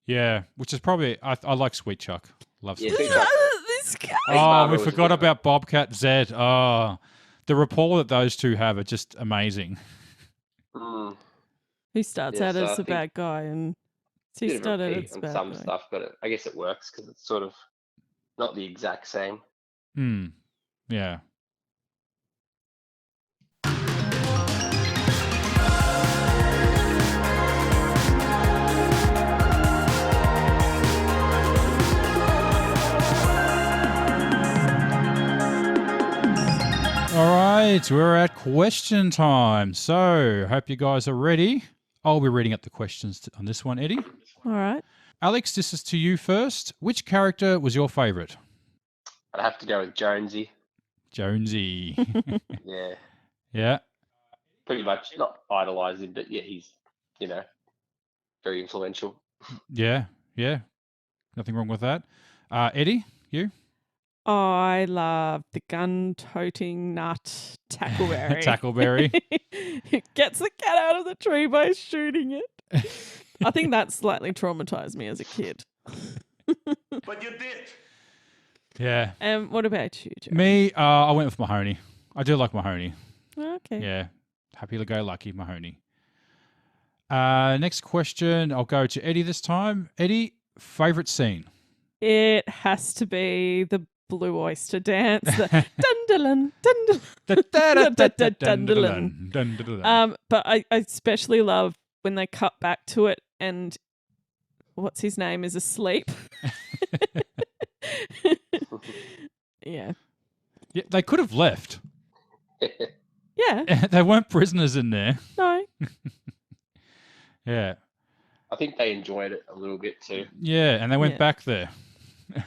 Yeah, which is probably I like Sweet Chuck. Love Yeah, Sweet Sweet Chuck. Chuck. This guy. Oh, Barbara we was forgot different. about Bobcat Zed. Oh, the rapport that those two have are just amazing. Mm, He starts Yeah, out so I as a think bad guy, and he bit of a started repeat as a on bad some guy. stuff, but I guess it works because it's sort of not the exact same. Yeah. right, we're at question time. So, hope you guys are ready. I'll be reading up the questions on this one, Eddie. All right. Alex, this is to you first. Which character was your favourite? I'd have to go with Jonesy. Jonesy. Yeah, Yeah. pretty much not idolise him, but yeah, he's very influential. Yeah. Yeah. Nothing wrong with that. Eddie, you? I love the gun-toting nut Tackleberry. Tackleberry. It gets the cat out of the tree by shooting it. I think that slightly traumatized me as a kid. But you did. Yeah. And what about you, Joe? Me, I went with Mahoney. I do like Mahoney. Okay. Yeah. Happy-go-lucky Mahoney. Next question, I'll go to Eddie this time. Eddie, favourite scene? It has to be the Blue Oyster Dance. The dun-dun-dun, dun-dun. Dun-dun-dun. But I especially love when they cut back to it and what's his name is asleep. Yeah. Yeah, they could have left. Yeah. They weren't prisoners in there. No. Yeah. I think they enjoyed it a little bit too. Yeah, and they went Yeah. back there.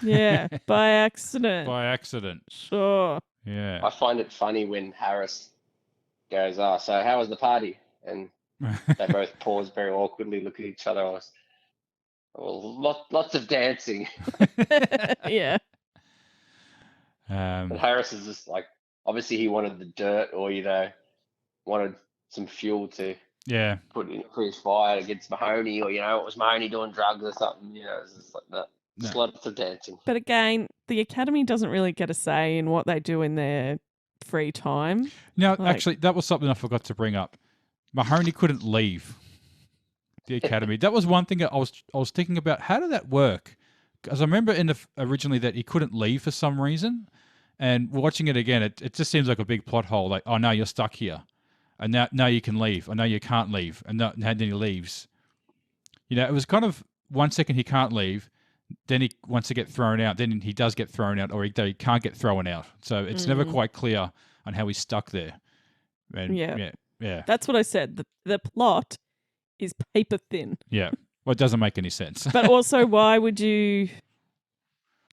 Yeah. By accident. By accident. Sure. Yeah. I find it funny when Harris goes, "Oh, so how was the party?" And they both pause very awkwardly, look at each other. Well, lots of dancing. Yeah. And Harris is just like, obviously he wanted the dirt, or wanted some fuel to Yeah. put in for his fire against Mahoney, or it was Mahoney doing drugs or something. It's just like that. Just No. lots of dancing. But again, the Academy doesn't really get a say in what they do in their free time. Now, Like- actually, that was something I forgot to bring up. Mahoney couldn't leave the academy. That was one thing I was thinking about. How did that work? Because I remember originally that he couldn't leave for some reason, and watching it again, it just seems like a big plot hole. Like, oh, no, you're stuck here, and now you can leave, or no, you can't leave, and then he leaves. It was kind of 1 second he can't leave, then he wants to get thrown out, then he does get thrown out, or he can't get thrown out. So it's never quite clear on how he's stuck there. And Yeah. Yeah. That's what I said. The plot is paper thin. Yeah. Well, it doesn't make any sense. But also, why would you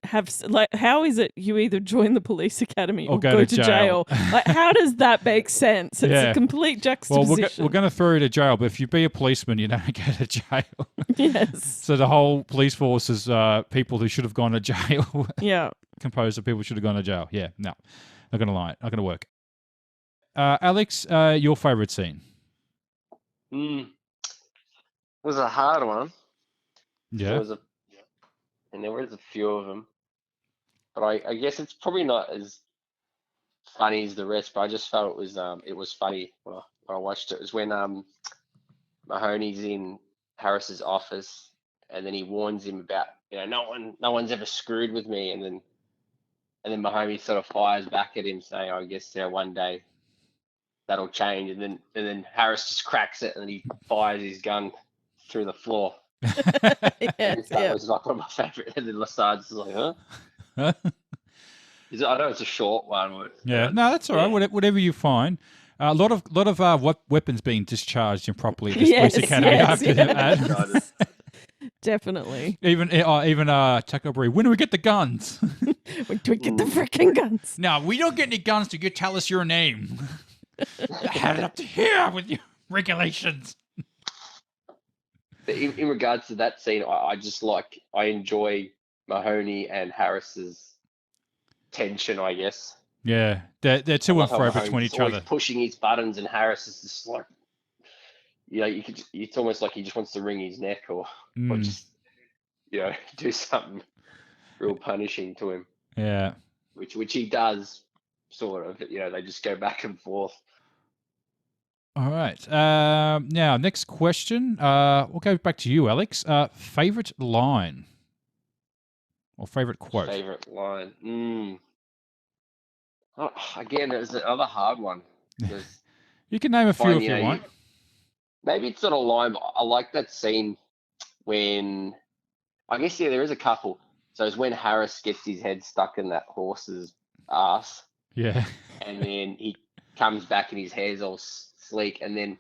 have how is it you either join the police academy or go to jail? Like, how does that make sense? It's Yeah. a complete Well, juxtaposition. we're going to throw you to jail, but if you be a policeman, you don't go to jail. Yes. So the whole police force is people who should have gone to jail, Yeah. composed of people who should have gone to jail. Yeah, no, not going to lie. Not going to work. Alex, your favourite scene? It was a hard one. Yeah. And there was a few of them, but I guess it's probably not as funny as the rest. But I just felt it was funny when I watched it. It was when Mahoney's in Harris's office, and then he warns him about no one's ever screwed with me, and then Mahoney sort of fires back at him saying, "I guess one day that'll change," and then Harris just cracks it, and then he fires his gun through the floor. Yes, That was like one of my favorite. And then Lassard's like, "Huh?" I know it's a short one. But, Yeah. No, that's all right. Whatever you find. A lot of weapons being discharged improperly at this Yes, police academy. I have to yes. add. Definitely. Even Tackleberry, when do we get the guns? When do we get the freaking guns? No, we don't get any guns till you tell us your name. I have it up to here with your regulations. But in regards to that scene, I enjoy Mahoney and Harris's tension, I guess. Yeah, they're to and fro Mahoney's between each always other. pushing his buttons, and Harris is just like, it's almost like he just wants to wring his neck or just, do something real punishing to him, Yeah. which he does sort of. They just go back and forth. All right. Now, next question. We'll go back to you, Alex. Favorite line or favorite quote? Favorite line. Oh, again, it's another hard one. Because You can name a few if you want. maybe it's not a line, but I like that scene when, I guess, there is a couple. So it's when Harris gets his head stuck in that horse's ass, Yeah. and then comes back and his hair's all sleek, and then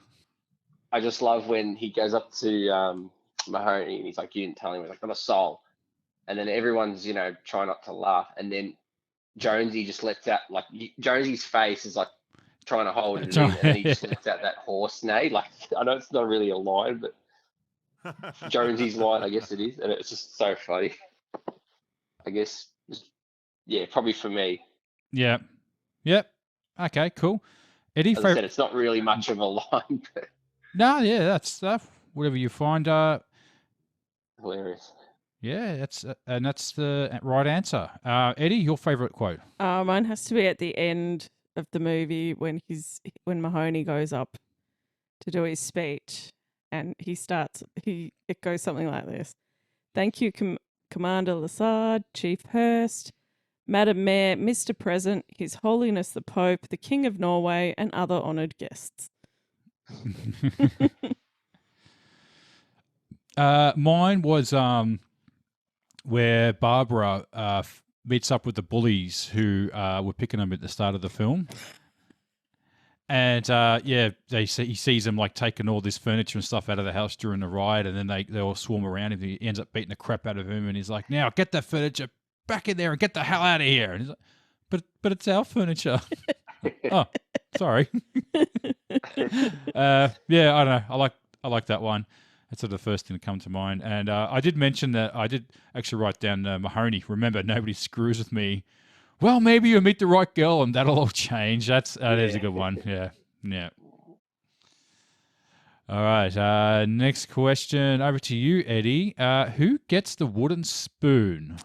I just love when he goes up to Mahoney and he's like, "You didn't tell him." He's like, "I'm a soul," and then everyone's trying not to laugh, and then Jonesy just lets out Jonesy's face is like trying to hold it in, and then he just lets out that horse neigh. Like, I know it's not really a line, but Jonesy's line, I guess it is, and it's just so funny. I guess, yeah, probably for me. Yeah. Yep. Okay, cool. Eddie, As I said, it's not really much of a line, but no, yeah, that's stuff. Whatever you find, hilarious. yeah, that's the right answer. Eddie, your favourite quote? Mine has to be at the end of the movie when Mahoney goes up to do his speech, and it goes something like this: "Thank you, Commander Lassard, Chief Hurst, Madam Mayor, Mr. President, His Holiness the Pope, the King of Norway, and other honoured guests." Mine was where Barbara meets up with the bullies who were picking them at the start of the film. And he sees them like taking all this furniture and stuff out of the house during the ride, and then they all swarm around him. He ends up beating the crap out of him, and he's like, "Now get that furniture back in there and get the hell out of here." And he's like, "But it's our furniture." Oh, sorry. I don't know. I like that one. That's sort of the first thing to come to mind. And I did mention that I did actually write down Mahoney. Remember, nobody screws with me. Well, maybe you'll meet the right girl and that'll all change. That is a good one. Yeah. All right. Next question. Over to you, Eddie. Who gets the wooden spoon?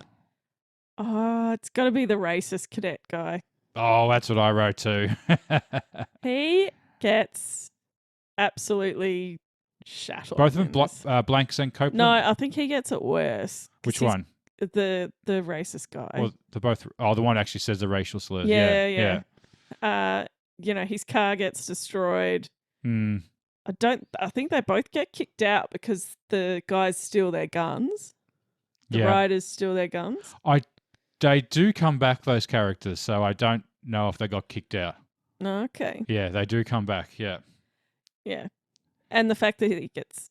Oh, it's got to be the racist cadet guy. Oh, that's what I wrote too. He gets absolutely shat on. Both of them, Blanks and Copeland? No, I think he gets it worse. Which one? The racist guy. Well, they're both. Oh, the one actually says the racial slurs. Yeah. His car gets destroyed. Hmm. I think they both get kicked out because the guys steal their guns. The Yeah. riders steal their guns. They do come back, those characters, so I don't know if they got kicked out. No, okay. Yeah, they do come back, yeah. Yeah. And the fact that he gets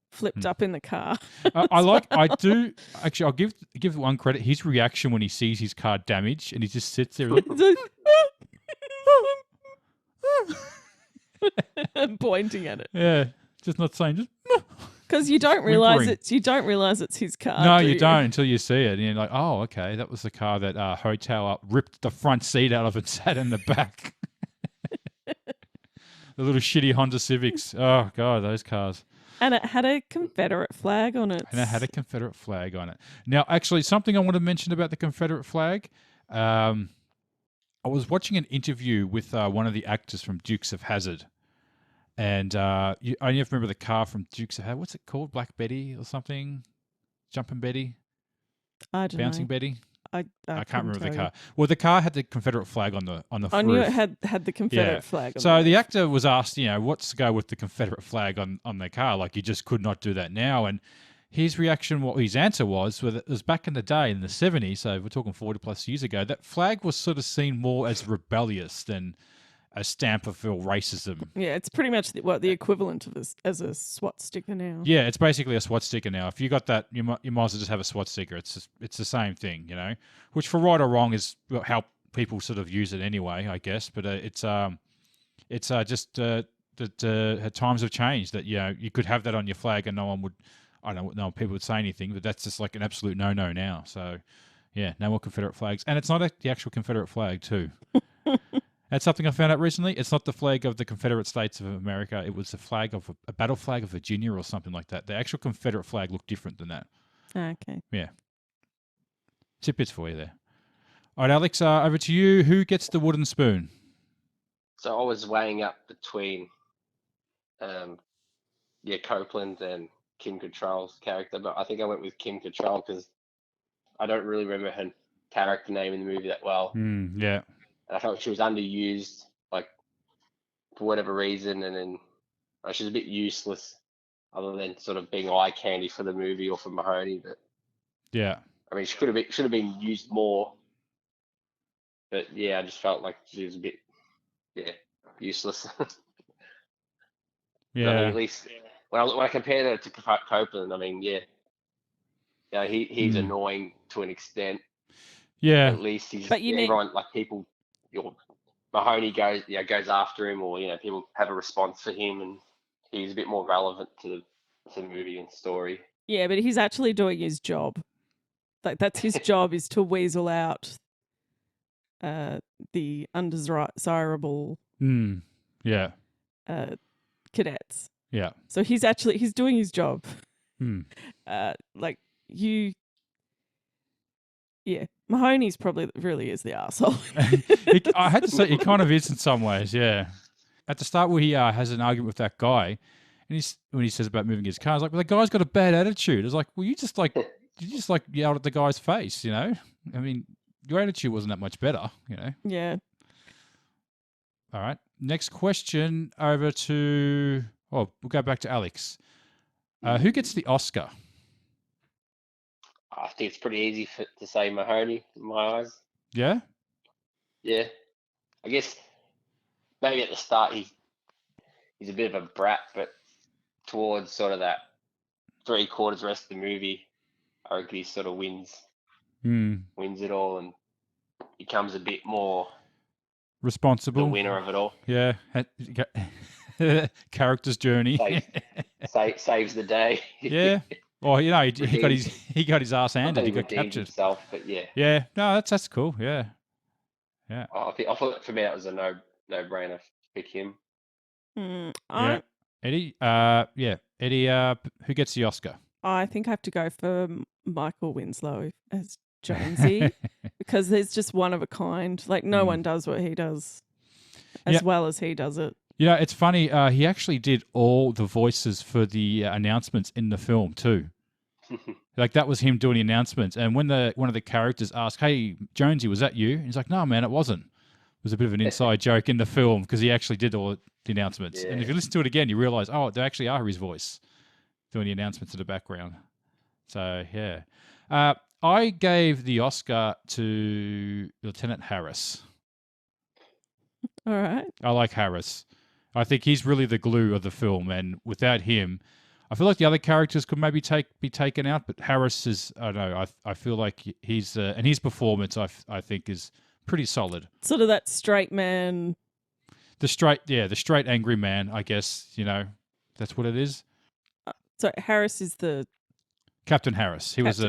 flipped up in the car. I do, actually, I'll give one credit. His reaction when he sees his car damaged and he just sits there like, pointing at it. yeah, just not saying, just because you don't realize whimpering. it's his car. No, you don't until you see it. And you're like, oh, okay, that was the car that Hotel ripped the front seat out of and sat in the back. The little shitty Honda Civics. Oh, God, those cars. And it had a Confederate flag on it. Now, actually, something I want to mention about the Confederate flag. I was watching an interview with one of the actors from Dukes of Hazzard. And I only have to remember the car from Dukes of Hazzard. What's it called? Black Betty or something? Jumping Betty? I don't Bouncing know. Betty? I can't remember the car. Well, the car had the Confederate flag on the I roof. knew it had the Confederate flag on So it. the actor was asked, what's to go with the Confederate flag on their car? Like, you just could not do that now. And his reaction, his answer was it was back in the day, in the 70s, so we're talking 40 plus years ago, that flag was sort of seen more as rebellious than a stamp of racism. Yeah, it's pretty much the equivalent of as a SWAT sticker now. Yeah, it's basically a SWAT sticker now. If you got that, you might as well just have a SWAT sticker. It's the same thing, which for right or wrong is how people sort of use it anyway, I guess. But it's just that times have changed. That you could have that on your flag and no one would. I don't know, people would say anything, but that's just like an absolute no-no now. So, yeah, no more Confederate flags. And it's not the actual Confederate flag, too. That's something I found out recently. It's not the flag of the Confederate States of America. It was the flag of a battle flag of Virginia or something like that. The actual Confederate flag looked different than that. Okay. Yeah. Tidbits for you there. All right, Alex, over to you. Who gets the wooden spoon? So I was weighing up between, Copeland and Kim Cattrall's character, but I think I went with Kim Cattrall because I don't really remember her character name in the movie that well. Yeah. And I felt she was underused, like, for whatever reason, and then she's a bit useless, other than sort of being eye candy for the movie or for Mahoney. But yeah, I mean, she should have been used more. But yeah, I just felt like she was a bit, useless. I mean, Yeah. at least when I compare it to Copeland, I mean, yeah, he's Hmm. annoying to an extent. Yeah. At least he's But you need everyone like people. Mahoney goes after him, or people have a response for him, and he's a bit more relevant to the movie and story. yeah, but he's actually doing his job. Like that's his job is to weasel out the undesirable Hmm. Yeah. cadets. Yeah. So he's doing his job. Hmm. Like you, yeah, Mahoney's probably really is the arsehole. I had to say, he kind of is in some ways, yeah. At the start where he has an argument with that guy, and when he says about moving his car, I was like, well, the guy's got a bad attitude. I was like, well, you just yelled at the guy's face, I mean, your attitude wasn't that much better, Yeah. All right. Next question over to, we'll go back to Alex. Who gets the Oscar? I think it's pretty easy to say Mahoney in my eyes. Yeah? Yeah, I guess maybe at the start he's a bit of a brat, but towards sort of that 3/4 rest of the movie, I reckon he sort of wins it all and becomes a bit more Responsible. the winner of it all. Yeah. Character's journey. Saves the day. Yeah. Well, he got his ass handed. He got redeemed captured. himself, but yeah. Yeah. No, that's cool. Yeah. I thought for me that was a no-brainer to pick him. Yeah. Eddie. Eddie. Who gets the Oscar? I think I have to go for Michael Winslow as Jonesy because there's just one of a kind. Like no one does what he does as well as he does it. It's funny. He actually did all the voices for the announcements in the film too. Like that was him doing the announcements. And when one of the characters asked, "Hey, Jonesy, was that you?" And he's like, "No, man, it wasn't." It was a bit of an inside joke in the film because he actually did all the announcements. Yeah. And if you listen to it again, you realize, they actually are his voice doing the announcements in the background. So yeah, I gave the Oscar to Lieutenant Harris. All right. I like Harris. I think he's really the glue of the film, and without him, I feel like the other characters could maybe be taken out. But Harris is, I don't know. I feel like he's and his performance, I think, is pretty solid. Sort of that straight man. The straight angry man. I guess that's what it is. So Harris is the Captain Harris. He was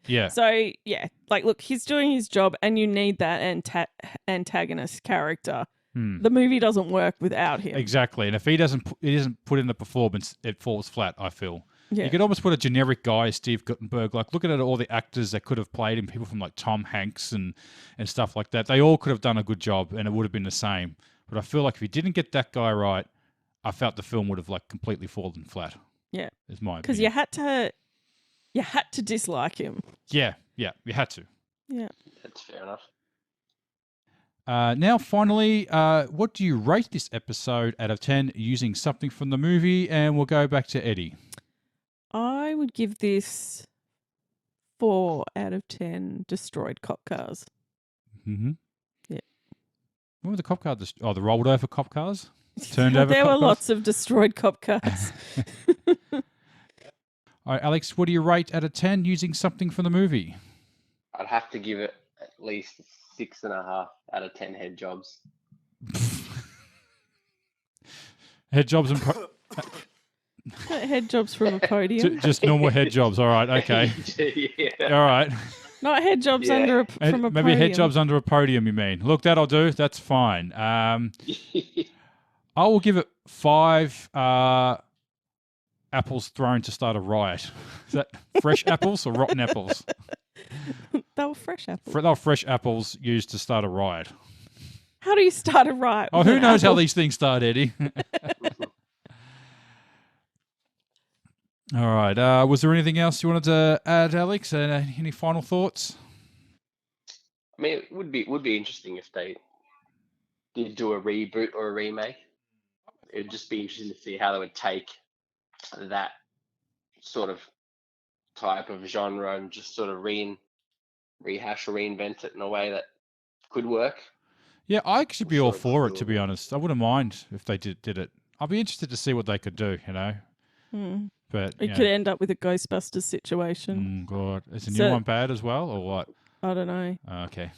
yeah. So yeah, like look, he's doing his job, and you need that antagonist character. The movie doesn't work without him. Exactly, and if he isn't put in the performance, it falls flat. I feel. Yeah. You could almost put a generic guy, Steve Guttenberg. Like, looking at all the actors that could have played him, people from like Tom Hanks and stuff like that. They all could have done a good job, and it would have been the same. But I feel like if you didn't get that guy right, I felt the film would have like completely fallen flat. Yeah, is my opinion. Because you had to dislike him. Yeah, you had to. Yeah, that's fair enough. Now, finally, what do you rate this episode out of 10 using something from the movie? And we'll go back to Eddie. I would give this 4 out of 10 destroyed cop cars. Mm-hmm. Yeah. What were the cop cars? The rolled over cop cars? Turned over There cop were cars? lots of destroyed cop cars. All right, Alex, what do you rate out of 10 using something from the movie? I'd have to give it at least 6.5 out of 10 head jobs. Head jobs and... Head jobs from a podium. Just normal head jobs. All right, okay. Yeah. All right. Not head jobs from a Maybe podium. head jobs under a podium, you mean? Look, that'll do. That's fine. I will give it 5 apples thrown to start a riot. Is that fresh apples or rotten apples? They were fresh apples. They were fresh apples used to start a riot. How do you start a riot? Oh, who knows how these things start, Eddie? All right. Was there anything else you wanted to add, Alex? Any final thoughts? I mean, it would be interesting if they did do a reboot or a remake. It'd just be interesting to see how they would take that sort of type of genre and just sort of rehash or reinvent it in a way that could work. Yeah, I actually be all So for it, cool. to be honest. I wouldn't mind if they did it. I'd be interested to see what they could do, you know. Hmm. But It could end up with a Ghostbusters situation. God, is the new So- one bad as well, or what? I don't know. Okay.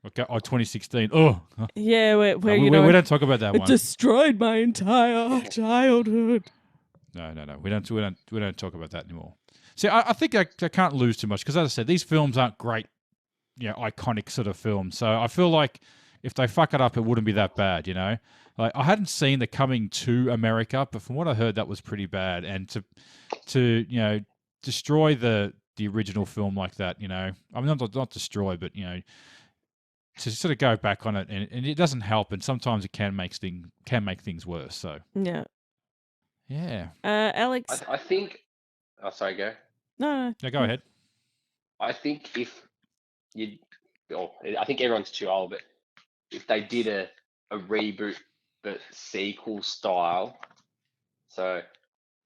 2016. Oh, Yeah, where we, you know we don't talk about that it one. destroyed my entire childhood. No. We don't talk about that anymore. See, I think I can't lose too much because, as I said, these films aren't great, iconic sort of films. So I feel like if they fuck it up, it wouldn't be that bad, you know. Like I hadn't seen The Coming to America, but from what I heard, that was pretty bad. And to destroy the original film like that, you know, I mean not destroy, but to sort of go back on it, and it doesn't help, and sometimes it can make things worse. So Yeah. yeah, Alex. I think. Oh, sorry, go. No. yeah, go ahead. I think if you, I think everyone's too old, but if they did a reboot but sequel style, so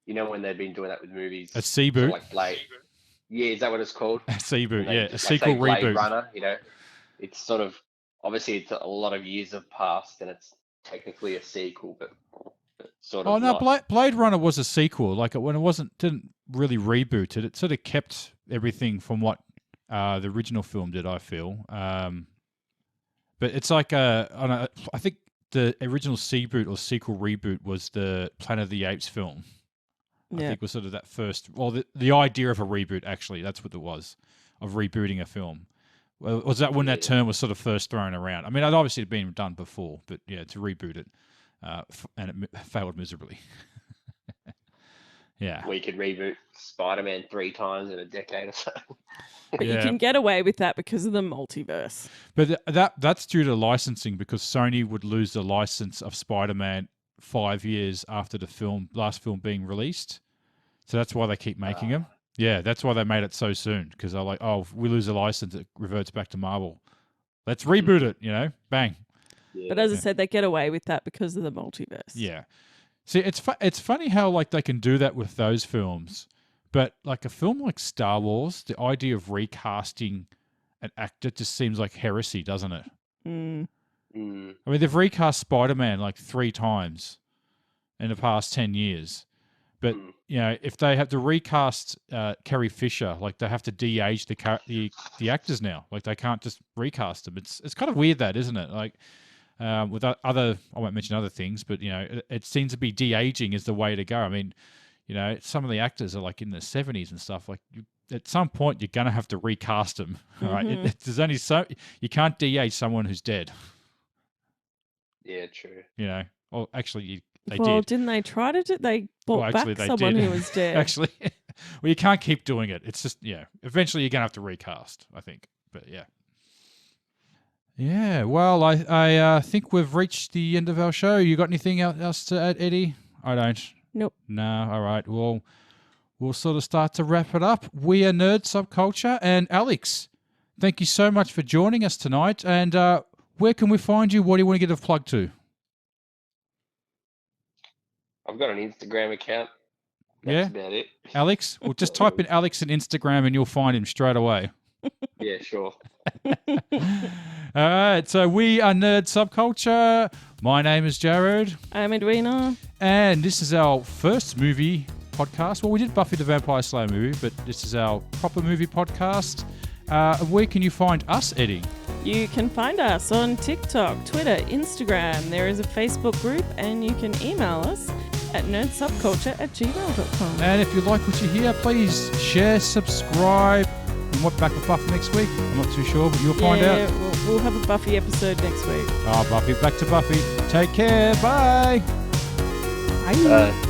when they've been doing that with movies, A sort reboot, of like Blade. Yeah, is that what it's called? a reboot, When yeah, a they sequel say Blade reboot. Runner, it's sort of obviously it's a lot of years have passed and it's technically a sequel, but sort of. Oh no, not. Blade Runner was a sequel. Like when it didn't really reboot it. It sort of kept everything from what the original film did. I feel, but it's like I think the original sequel or sequel reboot was the Planet of the Apes film. I Yeah. think was sort of that first. Well, the idea of a reboot actually, that's what it was, of rebooting a film. Well, was that when that term was sort of first thrown around? I mean, it obviously had been done before, but yeah, to reboot it, and it failed miserably. Yeah. We could reboot Spider-Man 3 times in a decade or so. But you Yeah. can get away with that because of the multiverse. But that's due to licensing because Sony would lose the license of Spider-Man 5 years after the last film being released. So that's why they keep making them. Yeah, that's why they made it so soon because they're like, oh, if we lose the license, it reverts back to Marvel. Let's reboot it, bang. Yeah. But as I said, they get away with that because of the multiverse. Yeah. See, it's funny how like they can do that with those films, but like a film like Star Wars, the idea of recasting an actor just seems like heresy, doesn't it? Mm. Mm. I mean, they've recast Spider-Man like 3 times in the past 10 years. But, if they have to recast Carrie Fisher, like they have to de-age the actors now. Like they can't just recast them. It's kind of weird that, isn't it? Like with other, I won't mention other things, but, it seems to be de-aging is the way to go. I mean, some of the actors are like in their 70s and stuff. Like at some point, you're going to have to recast them. All right? There's only you can't de-age someone who's dead. Yeah, true. Or actually, they Well, did. didn't they try to do? They brought actually, back they someone did. who was dead. Actually, well, you can't keep doing it. It's just, eventually you're going to have to recast, I think. But yeah. Yeah, well, I think we've reached the end of our show. You got anything else to add, Eddie? I don't. Nope. No, all right. Well, we'll sort of start to wrap it up. We are Nerd Subculture. And Alex, thank you so much for joining us tonight. And where can we find you? What do you want to get a plug to? I've got an Instagram account. Yeah? That's about it. Alex? Well, just type in Alex in Instagram and you'll find him straight away. Yeah, sure. All right, so we are Nerd Subculture. My name is Jared. I'm Edwina. And this is our first movie podcast. Well, we did Buffy the Vampire Slayer movie, but this is our proper movie podcast. Where can you find us, Eddie? You can find us on TikTok, Twitter, Instagram. There is a Facebook group, and you can email us at nerdsubculture@gmail.com. And if you like what you hear, please share, subscribe. And what back with Buffy next week? I'm not too sure, but you'll find out. We'll have a Buffy episode next week. Buffy, back to Buffy. Take care. Bye. Bye.